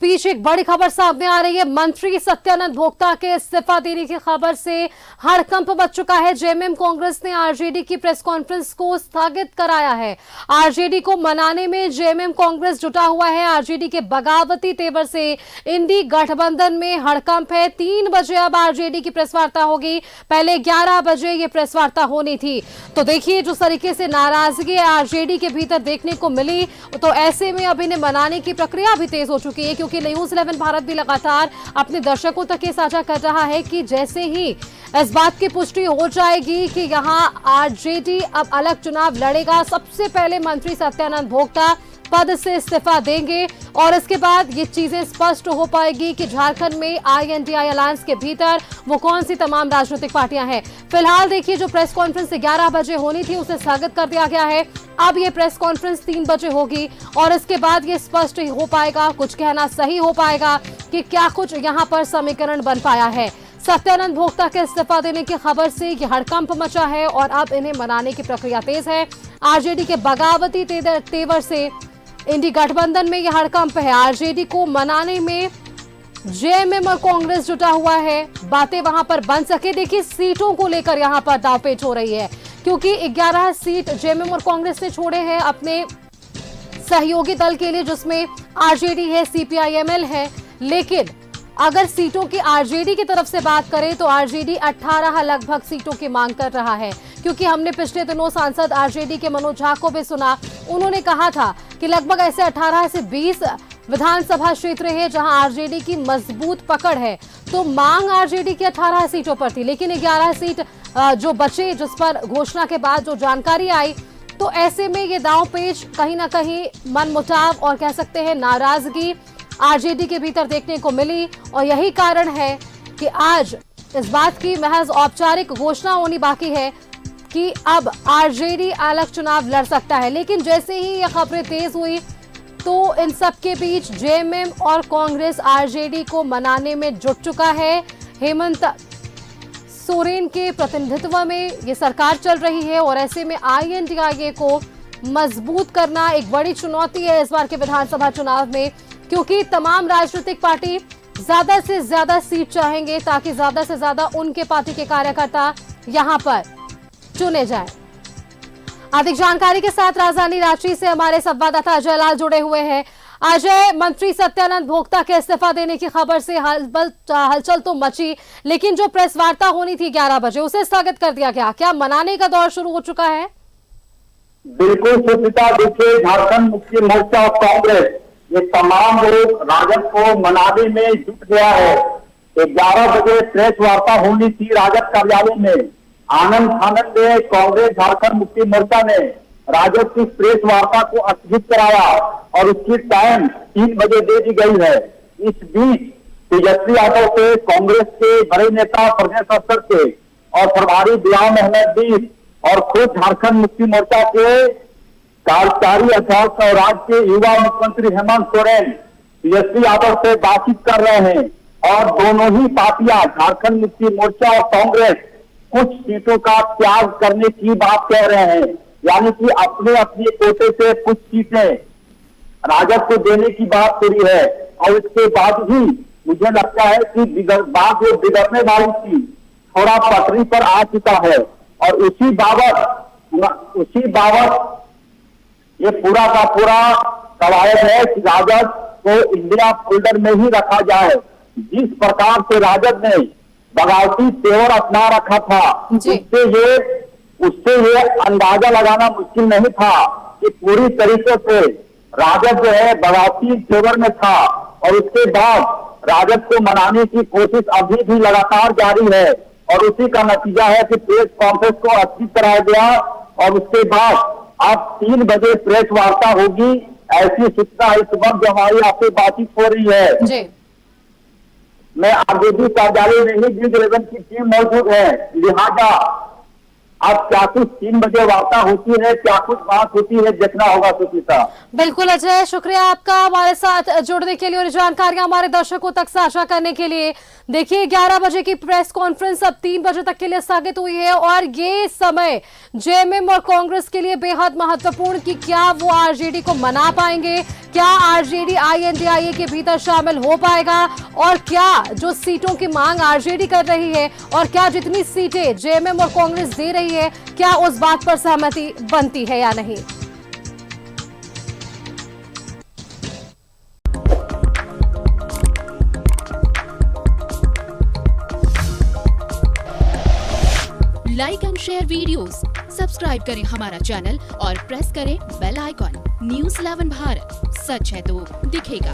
पीछे एक बड़ी खबर सामने आ रही है। मंत्री सत्यानंद भोक्ता के इस्तीफा देने की खबर से हड़कंप मच चुका है। जेएमएम कांग्रेस ने आरजेडी की प्रेस कॉन्फ्रेंस को स्थगित कराया है। आरजेडी को मनाने में जेएमएम कांग्रेस जुटा हुआ है। आरजेडी के बगावती तेवर से इंडी गठबंधन में हड़कंप है। 3 बजे अब आरजेडी की प्रेस वार्ता होगी। पहले 11 बजे ये प्रेस वार्ता होनी थी। तो देखिए जिस तरीके से नाराजगी आरजेडी के भीतर देखने को मिली, तो ऐसे में अब इन्हें मनाने की प्रक्रिया भी तेज हो चुकी है, क्योंकि न्यूज़ 11 भारत भी लगातार अपने दर्शकों तक ये साझा कर रहा है कि जैसे ही इस बात की पुष्टि हो जाएगी कि यहां आरजेडी अब अलग चुनाव लड़ेगा, सबसे पहले मंत्री सत्यानंद भोक्ता पद से इस्तीफा देंगे और इसके बाद ये चीजें स्पष्ट हो पाएगी कि झारखंड में INDI अलायंस के भीतर वो कौन सी तमाम राजनीतिक पार्टियां हैं। फिलहाल देखिए जो प्रेस कॉन्फ्रेंस 11 बजे होनी थी उसे स्थगित कर दिया गया है। अब ये प्रेस कॉन्फ्रेंस 3 बजे होगी और इसके बाद ये स्पष्ट हो पाएगा, कुछ कहना सही हो पाएगा कि क्या कुछ यहाँ पर समीकरण बन पाया है। सत्यानंद भोक्ता के इस्तीफा देने की खबर से ये हड़कंप मचा है और अब इन्हें मनाने की प्रक्रिया तेज है। आरजेडी के बगावती तेवर से इंडी गठबंधन में यह हड़कंप है। आरजेडी को मनाने में जेएमएम और कांग्रेस जुटा हुआ है। बातें वहां पर बन सके। देखिए सीटों को लेकर यहां पर दावपेच हो रही है, क्योंकि 11 सीट जेएमएम और कांग्रेस ने छोड़े हैं अपने सहयोगी दल के लिए, जिसमें आरजेडी है, CPIML है। लेकिन अगर सीटों की आरजेडी की तरफ से बात करें तो आरजेडी 18 लगभग सीटों की मांग कर रहा है, क्योंकि हमने पिछले दिनों सांसद आरजेडी के मनोज झा को भी सुना। उन्होंने कहा था कि लगभग ऐसे 18 से 20 विधानसभा क्षेत्र है जहां आरजेडी की मजबूत पकड़ है। तो मांग आरजेडी की 18 सीटों पर थी, लेकिन 11 सीट जो बचे, जिस पर घोषणा के बाद जो जानकारी आई, तो ऐसे में ये दांवपेच कहीं ना कहीं मनमुटाव और कह सकते हैं नाराजगी आरजेडी के भीतर देखने को मिली। और यही कारण है कि आज इस बात की महज औपचारिक घोषणा होनी बाकी है कि अब आरजेडी अलग चुनाव लड़ सकता है। लेकिन जैसे ही ये खबरें तेज हुई तो इन सब के बीच जेएमएम और कांग्रेस आरजेडी को मनाने में जुट चुका है। हेमंत सोरेन के प्रतिनिधित्व में ये सरकार चल रही है और ऐसे में INDI को मजबूत करना एक बड़ी चुनौती है इस बार के विधानसभा चुनाव में, क्योंकि तमाम राजनीतिक पार्टी ज्यादा से ज्यादा सीट चाहेंगे ताकि ज्यादा से ज्यादा उनके पार्टी के कार्यकर्ता यहां पर चुने जाएं। अधिक जानकारी के साथ राजधानी रांची से हमारे संवाददाता अजय लाल जुड़े हुए हैं। अजय, मंत्री सत्यानंद भोक्ता के इस्तीफा देने की खबर से हलचल तो मची, लेकिन जो प्रेस वार्ता होनी थी 11 बजे उसे स्थगित कर दिया गया। क्या मनाने का दौर शुरू हो चुका है? बिल्कुल सुचिता, देखिए झारखंड मुक्ति मोर्चा और कांग्रेस ये तमाम लोग राजद को मनाने में जुट गया है। 11 बजे प्रेस वार्ता होनी थी राजद कार्यालय में। आनंद फानंद ने कांग्रेस झारखंड मुक्ति मोर्चा ने राजद की प्रेस वार्ता को स्थगित कराया और उसकी टाइम 3 बजे दे दी गई है। इस बीच तेजस्वी यादव से कांग्रेस के बड़े नेता प्रदेश स्तर के और प्रभारी गुलाम मोहम्मद बीस और खुद झारखंड मुक्ति मोर्चा के कार्यकारी अध्यक्ष और राज्य के युवा मुख्यमंत्री हेमंत सोरेन तेजस्वी यादव से बातचीत कर रहे हैं और दोनों ही पार्टियां झारखंड मुक्ति मोर्चा और कांग्रेस कुछ सीटों का त्याग करने की बात कह रहे हैं, यानी कि अपने अपने कोटे से कुछ सीटें राजद को देने की बात करी है। और इसके बाद भी मुझे लगता है कि बात जो बिगड़ने वाली थी थोड़ा पटरी पर आ चुका है और उसी बाबत ये पूरा का पूरा कवायद है कि राजद को इंडिया फोल्डर में ही रखा जाए। जिस प्रकार से राजद ने बगावती तेवर अपना रखा था उससे ये अंदाजा लगाना मुश्किल नहीं था कि पूरी तरीके से राजद जो है बगावती तेवर में था। और उसके बाद राजद को मनाने की कोशिश अभी भी लगातार जारी है और उसी का नतीजा है कि प्रेस कॉन्फ्रेंस को स्थगित कराया गया और उसके बाद अब 3 बजे प्रेस वार्ता होगी। ऐसी सूचना इस वक्त जो हमारी आपसे बातचीत हो रही है जी। मैं आरजेडी कार्यालय में ही न्यूज़ 11 की टीम मौजूद है, लिहाजा अब क्या कुछ 3 बजे वार्ता होती है, क्या कुछ बात होती है, देखना होगा सुचिता। बिल्कुल अजय, शुक्रिया आपका हमारे साथ जुड़ने के लिए और जानकारियां हमारे दर्शकों तक साझा करने के लिए। देखिए 11 बजे की प्रेस कॉन्फ्रेंस अब 3 बजे तक के लिए स्थगित हुई है और ये समय जेएमएम और कांग्रेस के लिए बेहद महत्वपूर्ण कि क्या वो आरजेडी को मना पाएंगे, क्या आरजेडी आईएनडीआईए के भीतर शामिल हो पाएगा और क्या जो सीटों की मांग आरजेडी कर रही है और क्या जितनी सीटें जेएमएम और कांग्रेस दे रही है क्या उस बात पर सहमति बनती है या नहीं। Like and share videos, subscribe करें हमारा चैनल और प्रेस करें बेल आइकॉन। न्यूज़ 11 भारत, सच है तो दिखेगा।